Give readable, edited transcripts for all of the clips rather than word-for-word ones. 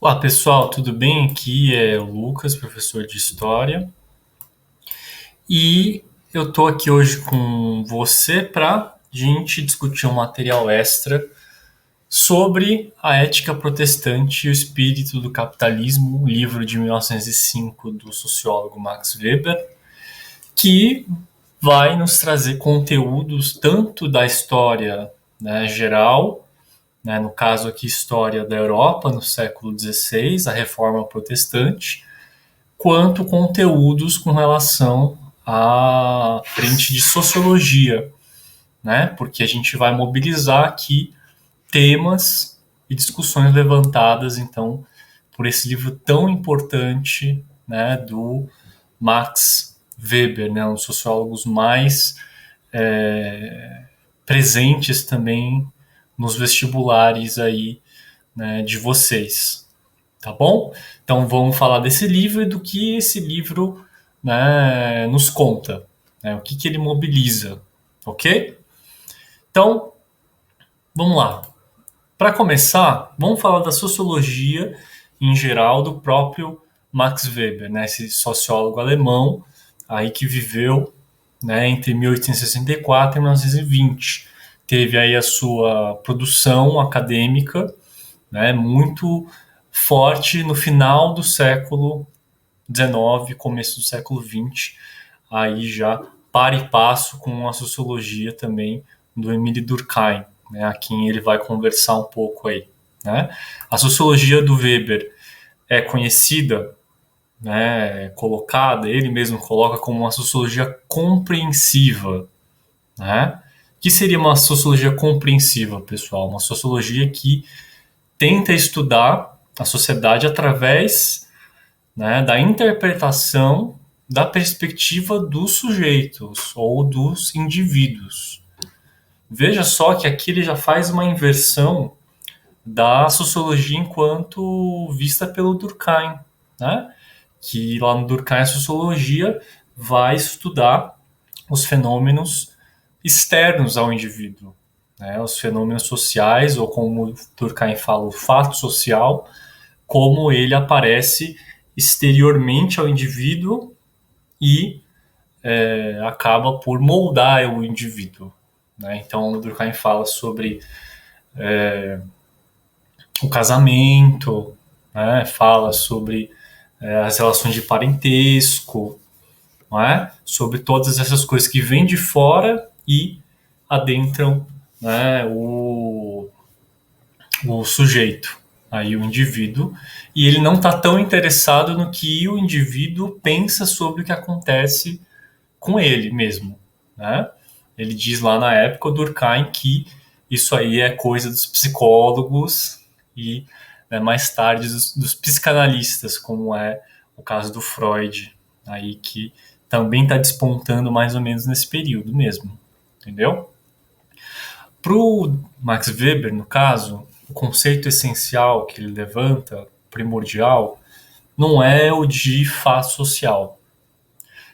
Olá pessoal, tudo bem? Aqui é o Lucas, professor de História, e eu estou aqui hoje com você para gente discutir um material extra sobre a ética protestante e o espírito do capitalismo, um livro de 1905 do sociólogo Max Weber, que vai nos trazer conteúdos tanto da história, né, geral, né, no caso aqui história da Europa no século XVI, a Reforma Protestante, quanto conteúdos com relação à frente de sociologia, né? Porque a gente vai mobilizar aqui temas e discussões levantadas, então, por esse livro tão importante, né, do Max Weber, né, um dos sociólogos mais presentes também nos vestibulares aí, né, de vocês. Tá bom? Então vamos falar desse livro e do que esse livro, né, nos conta, né, o que, que ele mobiliza, ok? Então vamos lá. Para começar, vamos falar da sociologia em geral do próprio Max Weber, né, esse sociólogo alemão aí que viveu, né, entre 1864 e 1920. Teve aí a sua produção acadêmica, né, muito forte no final do século XIX, começo do século XX, aí já para e passo com a sociologia também do Emile Durkheim, né, a quem ele vai conversar um pouco aí. Né? A sociologia do Weber é conhecida, né, colocada, ele mesmo coloca como uma sociologia compreensiva. Né? O que seria uma sociologia compreensiva, pessoal? Uma sociologia que tenta estudar a sociedade através, né, da interpretação da perspectiva dos sujeitos ou dos indivíduos. Veja só que aqui ele já faz uma inversão da sociologia enquanto vista pelo Durkheim, né? Que lá no Durkheim a sociologia vai estudar os fenômenos externos ao indivíduo, né? Os fenômenos sociais, ou como Durkheim fala, o fato social, como ele aparece exteriormente ao indivíduo e acaba por moldar o indivíduo. Né? Então, o Durkheim fala sobre o casamento, né? Fala sobre as relações de parentesco, não é? Sobre todas essas coisas que vêm de fora e adentram, né, o sujeito, aí o indivíduo, e ele não está tão interessado no que o indivíduo pensa sobre o que acontece com ele mesmo, né? Ele diz lá na época, o Durkheim, que isso aí é coisa dos psicólogos e, né, mais tarde dos psicanalistas, como é o caso do Freud, aí que também está despontando mais ou menos nesse período mesmo, entendeu? Para o Max Weber, no caso, o conceito essencial que ele levanta, primordial, não é o de fato social,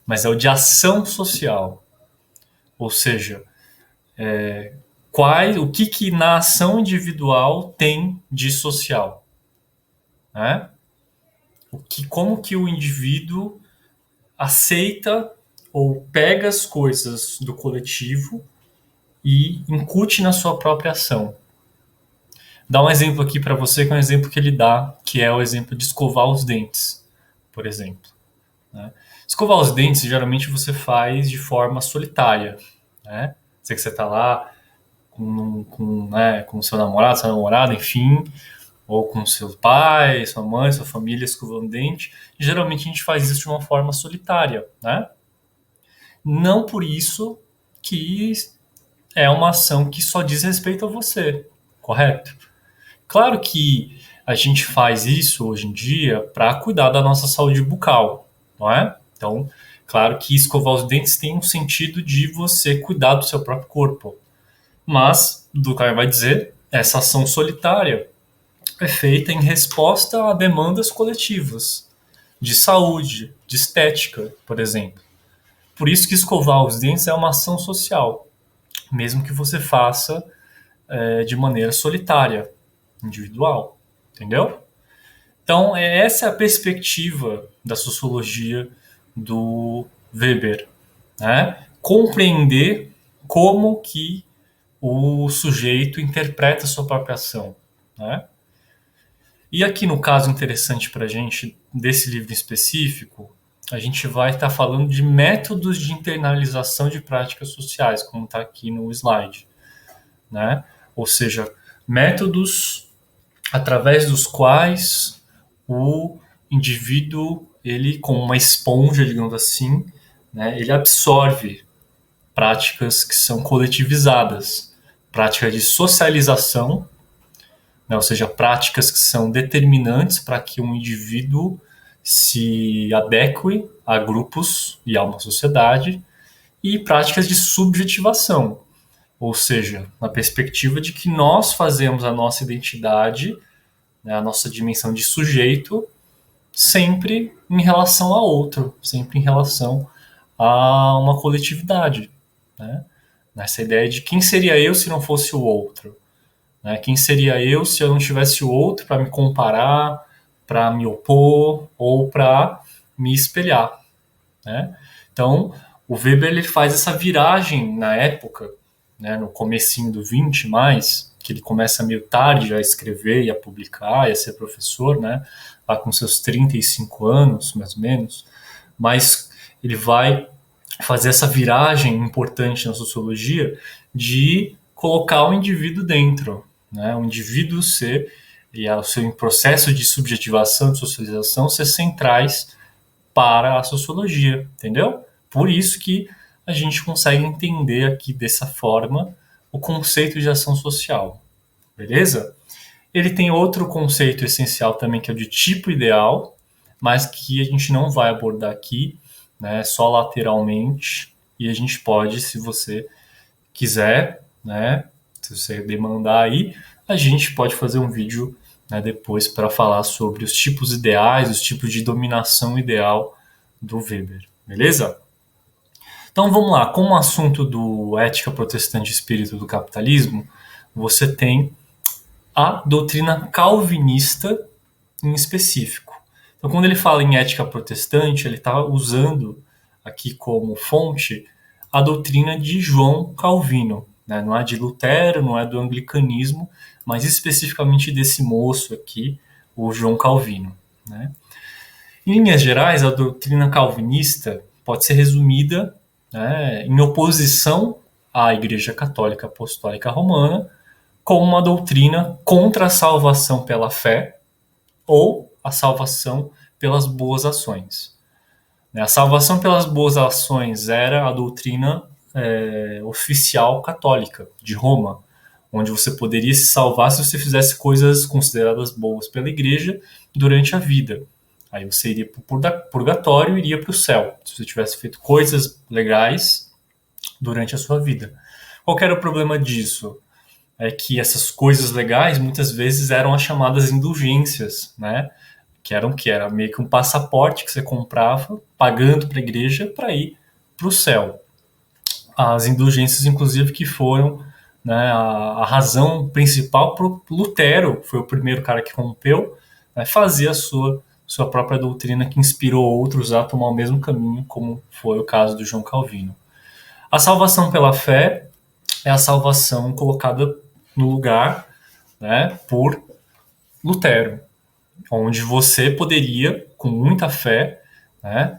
mas é o de ação social. Ou seja, o que, que na ação individual tem de social, né? Como que o indivíduo aceita ou pega as coisas do coletivo e incute na sua própria ação. Dá um exemplo aqui para você, que é um exemplo que ele dá, que é o exemplo de escovar os dentes, por exemplo. Né? Escovar os dentes, geralmente você faz de forma solitária. Né? Sei que você está lá com seu namorado, sua namorada, enfim, ou com seu pai, sua mãe, sua família escovando dente. Geralmente a gente faz isso de uma forma solitária. Né? Não por isso que é uma ação que só diz respeito a você, correto? Claro que a gente faz isso hoje em dia para cuidar da nossa saúde bucal, não é? Então, claro que escovar os dentes tem um sentido de você cuidar do seu próprio corpo. Mas, do que vai dizer, essa ação solitária é feita em resposta a demandas coletivas, de saúde, de estética, por exemplo. Por isso que escovar os dentes é uma ação social, mesmo que você faça de maneira solitária, individual, entendeu? Então, essa é a perspectiva da sociologia do Weber, né? Compreender como que o sujeito interpreta a sua própria ação, né? E aqui no caso interessante para a gente, desse livro em específico, a gente vai estar falando de métodos de internalização de práticas sociais, como está aqui no slide, né? Ou seja, métodos através dos quais o indivíduo, ele como uma esponja, digamos assim, né, ele absorve práticas que são coletivizadas, práticas de socialização, né, ou seja, práticas que são determinantes para que um indivíduo se adeque a grupos e a uma sociedade, e práticas de subjetivação, ou seja, na perspectiva de que nós fazemos a nossa identidade, né, a nossa dimensão de sujeito, sempre em relação a outro, sempre em relação a uma coletividade, né? Nessa ideia de quem seria eu se não fosse o outro, né? Quem seria eu se eu não tivesse o outro para me comparar, para me opor ou para me espelhar, né? Então, o Weber ele faz essa viragem na época, né, no comecinho do 20 mais, que ele começa meio tarde a escrever e a publicar e a ser professor, né, lá com seus 35 anos, mais ou menos, mas ele vai fazer essa viragem importante na sociologia de colocar o indivíduo dentro, né, o indivíduo ser, e o seu processo de subjetivação, de socialização, ser centrais para a sociologia, entendeu? Por isso que a gente consegue entender aqui dessa forma o conceito de ação social, beleza? Ele tem outro conceito essencial também que é o de tipo ideal, mas que a gente não vai abordar aqui, né? Só lateralmente, e a gente pode, se você quiser, né? Se você demandar aí, a gente pode fazer um vídeo, né, depois para falar sobre os tipos ideais, os tipos de dominação ideal do Weber, beleza? Então vamos lá, como assunto do Ética Protestante e Espírito do Capitalismo, você tem a doutrina calvinista em específico. Então quando ele fala em ética protestante, ele está usando aqui como fonte a doutrina de João Calvino, né? Não é de Lutero, não é do anglicanismo, mas especificamente desse moço aqui, o João Calvino, né? Em linhas gerais, a doutrina calvinista pode ser resumida, né, em oposição à Igreja Católica Apostólica Romana, como uma doutrina contra a salvação pela fé ou a salvação pelas boas ações. A salvação pelas boas ações era a doutrina oficial católica de Roma, onde você poderia se salvar se você fizesse coisas consideradas boas pela Igreja durante a vida. Aí você iria para o purgatório e iria para o céu, se você tivesse feito coisas legais durante a sua vida. Qual era o problema disso? É que essas coisas legais muitas vezes eram as chamadas indulgências, né? Que era meio que um passaporte que você comprava, pagando para a igreja para ir para o céu. As indulgências, inclusive, que foram, né, a razão principal para o Lutero, foi o primeiro cara que rompeu, né, fazer a sua própria doutrina que inspirou outros a tomar o mesmo caminho, como foi o caso do João Calvino. A salvação pela fé é a salvação colocada no lugar, né, por Lutero, onde você poderia, com muita fé, né,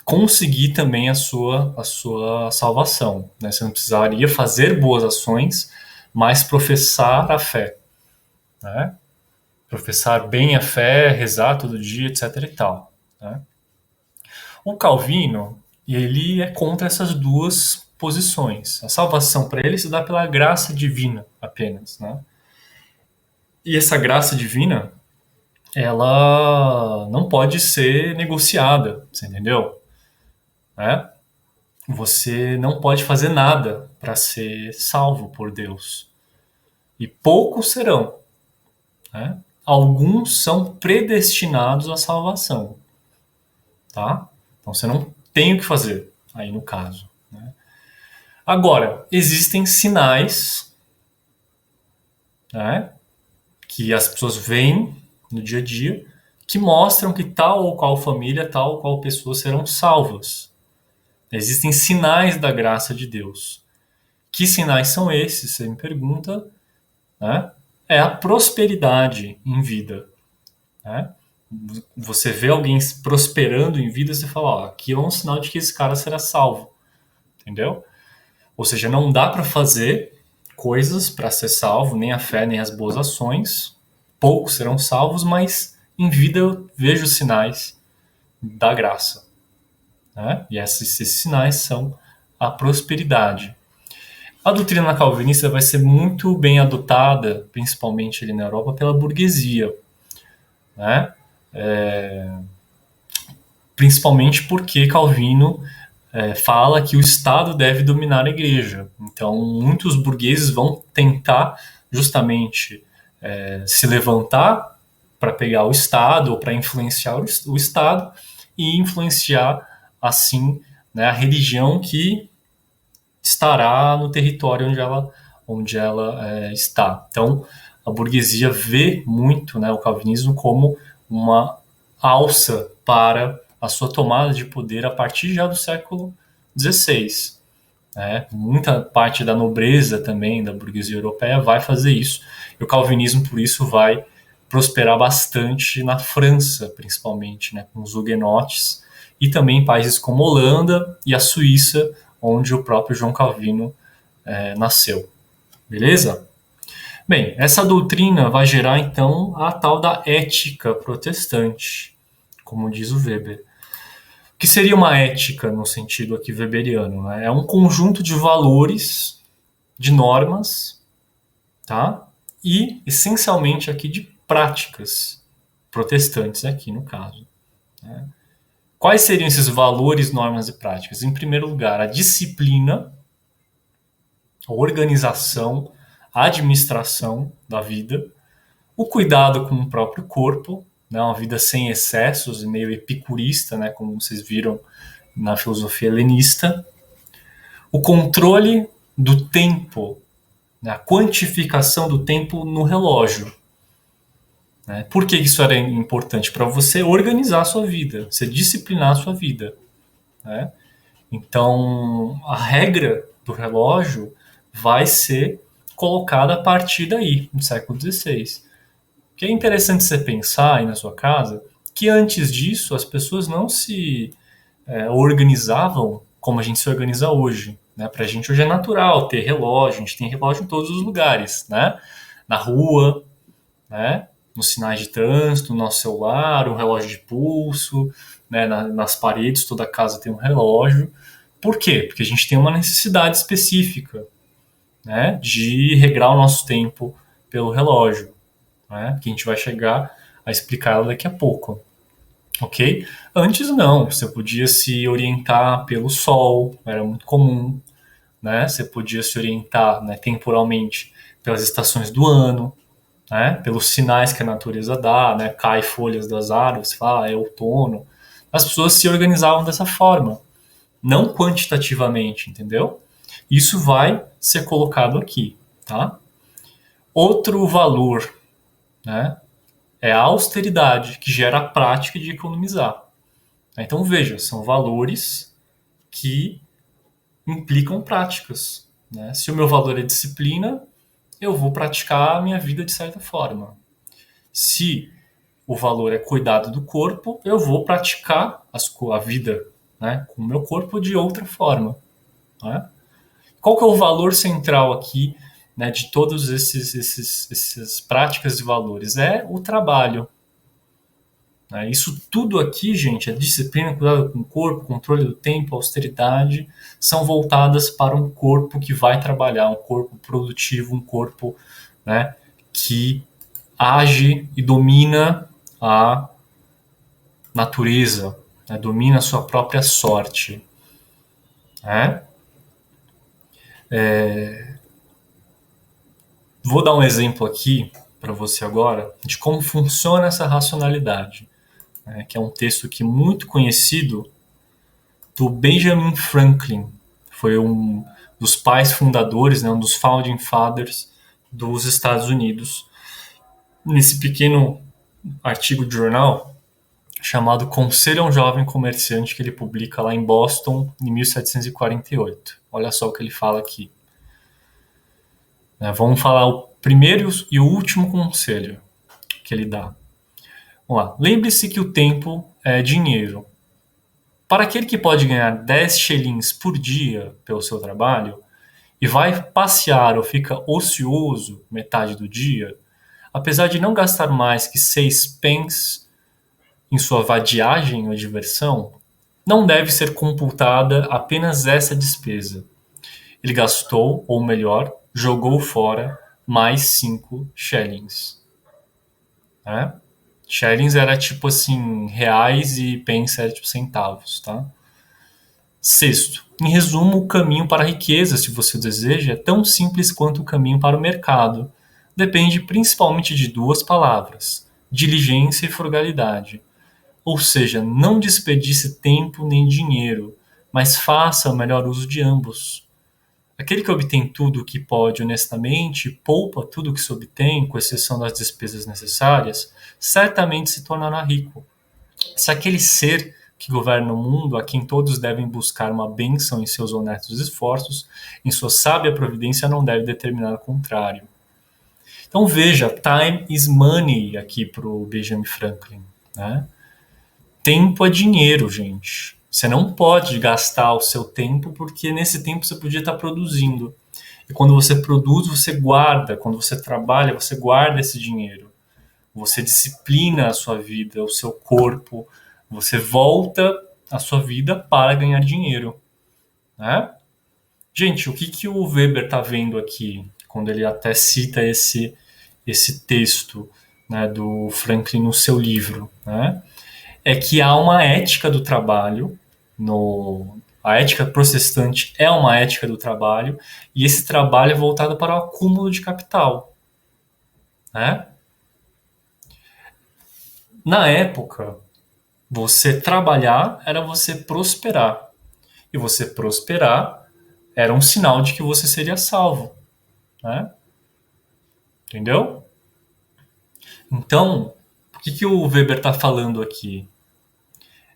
conseguir também a sua salvação. Né? Você não precisaria fazer boas ações, mas professar a fé. Né? Professar bem a fé, rezar todo dia, etc. e tal. Né? O Calvino, ele é contra essas duas posições. A salvação para ele se dá pela graça divina apenas. Né? E essa graça divina, ela não pode ser negociada, você entendeu? Né? Você não pode fazer nada para ser salvo por Deus. E poucos serão. Né? Alguns são predestinados à salvação. Tá? Então você não tem o que fazer, aí no caso. Né? Agora, existem sinais, né, que as pessoas veem no dia a dia que mostram que tal ou qual família, tal ou qual pessoa serão salvas. Existem sinais da graça de Deus. Que sinais são esses? Você me pergunta, né? É a prosperidade em vida, né? Você vê alguém prosperando em vida, você fala, ó, aqui é um sinal de que esse cara será salvo, entendeu? Ou seja, não dá para fazer coisas para ser salvo, nem a fé, nem as boas ações. Poucos serão salvos, mas em vida eu vejo sinais da graça, né? E esses sinais são a prosperidade. A doutrina calvinista vai ser muito bem adotada, principalmente ali na Europa, pela burguesia, né? Principalmente porque Calvino fala que o Estado deve dominar a igreja. Então, muitos burgueses vão tentar justamente se levantar para pegar o Estado ou para influenciar o Estado e influenciar, assim, né, a religião que estará no território onde ela está. Então, a burguesia vê muito, né, o calvinismo como uma alça para a sua tomada de poder a partir já do século XVI. Né? Muita parte da nobreza também da burguesia europeia vai fazer isso. E o calvinismo, por isso, vai prosperar bastante na França, principalmente, né, com os huguenotes, e também em países como Holanda e a Suíça, onde o próprio João Calvino nasceu. Beleza? Bem, essa doutrina vai gerar, então, a tal da ética protestante, como diz o Weber. O que seria uma ética no sentido aqui weberiano? Né? É um conjunto de valores, de normas, tá? E, essencialmente, aqui de práticas protestantes, aqui no caso. Né? Quais seriam esses valores, normas e práticas? Em primeiro lugar, a disciplina, a organização, a administração da vida, o cuidado com o próprio corpo, né, uma vida sem excessos e meio epicurista, né, como vocês viram na filosofia helenista, o controle do tempo, né, a quantificação do tempo no relógio. Né? Por que isso era importante? Para você organizar a sua vida, você disciplinar a sua vida. Né? Então, a regra do relógio vai ser colocada a partir daí, no século XVI. O que é interessante você pensar aí na sua casa, que antes disso as pessoas não se organizavam como a gente se organiza hoje. Né? Para a gente hoje é natural ter relógio, a gente tem relógio em todos os lugares, né? Na rua, né? Nos sinais de trânsito, no nosso celular, um relógio de pulso, né? Nas paredes, toda casa tem um relógio. Por quê? Porque a gente tem uma necessidade específica, né? De regrar o nosso tempo pelo relógio, né? Que a gente vai chegar a explicar daqui a pouco. Ok? Antes não, você podia se orientar pelo sol, era muito comum, né? Você podia se orientar, né, temporalmente pelas estações do ano, né? Pelos sinais que a natureza dá, né? Cai folhas das árvores, fala, é outono. As pessoas se organizavam dessa forma, não quantitativamente, entendeu? Isso vai ser colocado aqui, tá? Outro valor, né? É a austeridade, que gera a prática de economizar. Então veja, são valores que implicam práticas. Né? Se o meu valor é disciplina, eu vou praticar a minha vida de certa forma. Se o valor é cuidado do corpo, eu vou praticar a vida, né, com o meu corpo de outra forma. Né? Qual que é o valor central aqui, né, de todos essas práticas e valores? É o trabalho. Né? Isso tudo aqui, gente, a disciplina, cuidado com o corpo, controle do tempo, austeridade, são voltadas para um corpo que vai trabalhar, um corpo produtivo, um corpo, né, que age e domina a natureza, né, domina a sua própria sorte. Né? Vou dar um exemplo aqui para você agora de como funciona essa racionalidade, né, que é um texto aqui muito conhecido do Benjamin Franklin. Foi um dos pais fundadores, né, um dos founding fathers dos Estados Unidos. Nesse pequeno artigo de jornal, chamado Conselho a um Jovem Comerciante, que ele publica lá em Boston, em 1748. Olha só o que ele fala aqui. Vamos falar o primeiro e o último conselho que ele dá. Vamos lá. Lembre-se que o tempo é dinheiro. Para aquele que pode ganhar 10 shillings por dia pelo seu trabalho e vai passear ou fica ocioso metade do dia, apesar de não gastar mais que 6 pence em sua vadiagem ou diversão, não deve ser computada apenas essa despesa. Ele gastou, ou melhor, jogou fora mais 5 shillings. Né? Shillings era tipo assim, reais e pence era tipo centavos, tá? Sexto, em resumo, o caminho para a riqueza, se você deseja, é tão simples quanto o caminho para o mercado. Depende principalmente de duas palavras: diligência e frugalidade. Ou seja, não desperdice tempo nem dinheiro, mas faça o melhor uso de ambos. Aquele que obtém tudo o que pode honestamente, poupa tudo o que se obtém, com exceção das despesas necessárias, certamente se tornará rico. Se aquele ser que governa o mundo, a quem todos devem buscar uma bênção em seus honestos esforços, em sua sábia providência não deve determinar o contrário. Então veja, time is money aqui para o Benjamin Franklin. Né? Tempo é dinheiro, gente. Você não pode gastar o seu tempo porque nesse tempo você podia estar produzindo. E quando você produz, você guarda. Quando você trabalha, você guarda esse dinheiro. Você disciplina a sua vida, o seu corpo. Você volta a sua vida para ganhar dinheiro. Né? Gente, o que o Weber está vendo aqui, quando ele até cita esse texto, né, do Franklin no seu livro, né? É que há uma ética do trabalho, a ética protestante é uma ética do trabalho, e esse trabalho é voltado para o acúmulo de capital. Né? Na época, você trabalhar era você prosperar, e você prosperar era um sinal de que você seria salvo. Né? Entendeu? Então, o que o Weber está falando aqui?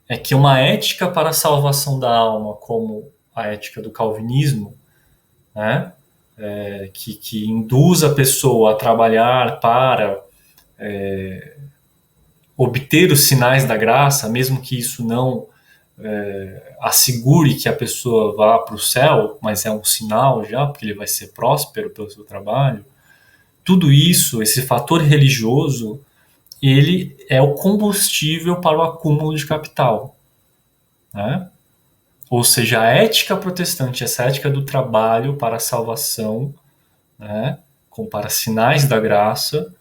É que uma ética para a salvação da alma, como a ética do calvinismo, né, que induz a pessoa a trabalhar para obter os sinais da graça, mesmo que isso não assegure que a pessoa vá para o céu, mas é um sinal já, porque ele vai ser próspero pelo seu trabalho. Tudo isso, esse fator religioso, ele é o combustível para o acúmulo de capital. Né? Ou seja, a ética protestante, essa ética do trabalho para a salvação, né, como para sinais da graça,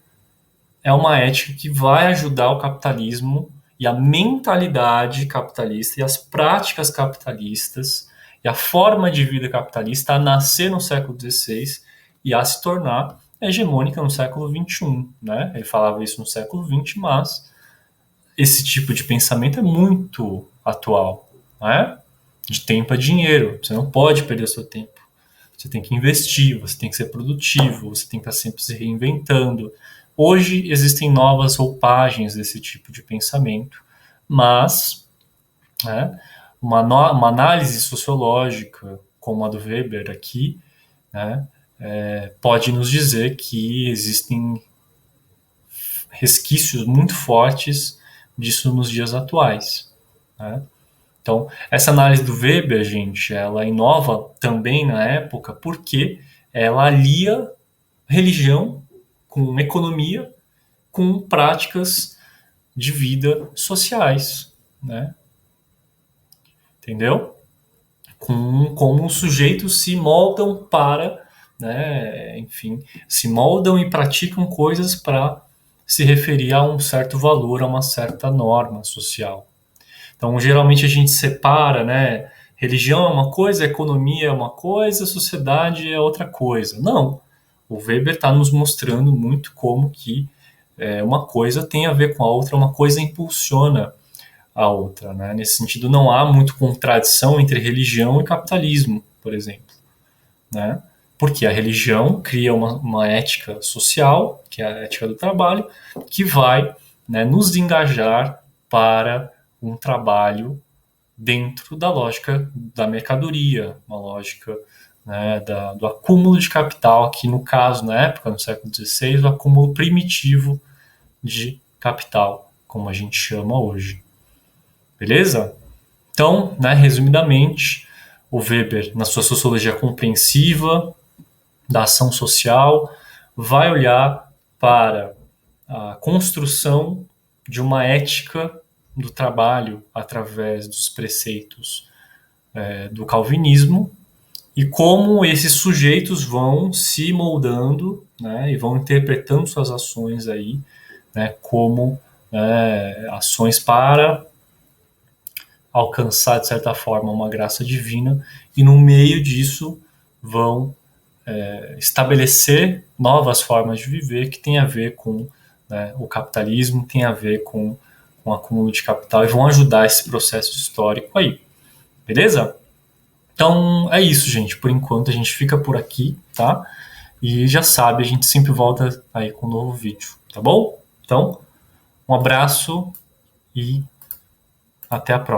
é uma ética que vai ajudar o capitalismo e a mentalidade capitalista e as práticas capitalistas e a forma de vida capitalista a nascer no século XVI e a se tornar hegemônica no século XXI. Né? Ele falava isso no século XX, mas esse tipo de pensamento é muito atual. Né? De tempo é dinheiro, você não pode perder o seu tempo. Você tem que investir, você tem que ser produtivo, você tem que estar sempre se reinventando. Hoje existem novas roupagens desse tipo de pensamento, mas né, uma análise sociológica, como a do Weber aqui, né, pode nos dizer que existem resquícios muito fortes disso nos dias atuais. Né? Então, essa análise do Weber, gente, ela inova também na época porque ela alia religião com economia, com práticas de vida sociais, né? Entendeu? Com como os sujeitos se moldam para, né, enfim, se moldam e praticam coisas para se referir a um certo valor, a uma certa norma social. Então, geralmente a gente separa, né? Religião é uma coisa, economia é uma coisa, sociedade é outra coisa. Não. O Weber está nos mostrando muito como que uma coisa tem a ver com a outra, uma coisa impulsiona a outra. Né? Nesse sentido, não há muito contradição entre religião e capitalismo, por exemplo. Né? Porque a religião cria uma ética social, que é a ética do trabalho, que vai, né, nos engajar para um trabalho dentro da lógica da mercadoria, uma lógica, né, do acúmulo de capital, aqui no caso, na época, no século XVI, o acúmulo primitivo de capital, como a gente chama hoje. Beleza? Então, né, resumidamente, o Weber, na sua sociologia compreensiva da ação social, vai olhar para a construção de uma ética do trabalho através dos preceitos do calvinismo e como esses sujeitos vão se moldando, né, e vão interpretando suas ações aí, né, como ações para alcançar, de certa forma, uma graça divina, e no meio disso vão estabelecer novas formas de viver que tem a ver com, né, o capitalismo, tem a ver com o acúmulo de capital, e vão ajudar esse processo histórico aí. Beleza? Então é isso, gente. Por enquanto a gente fica por aqui, tá? E já sabe, a gente sempre volta aí com um novo vídeo, tá bom? Então, um abraço e até a próxima.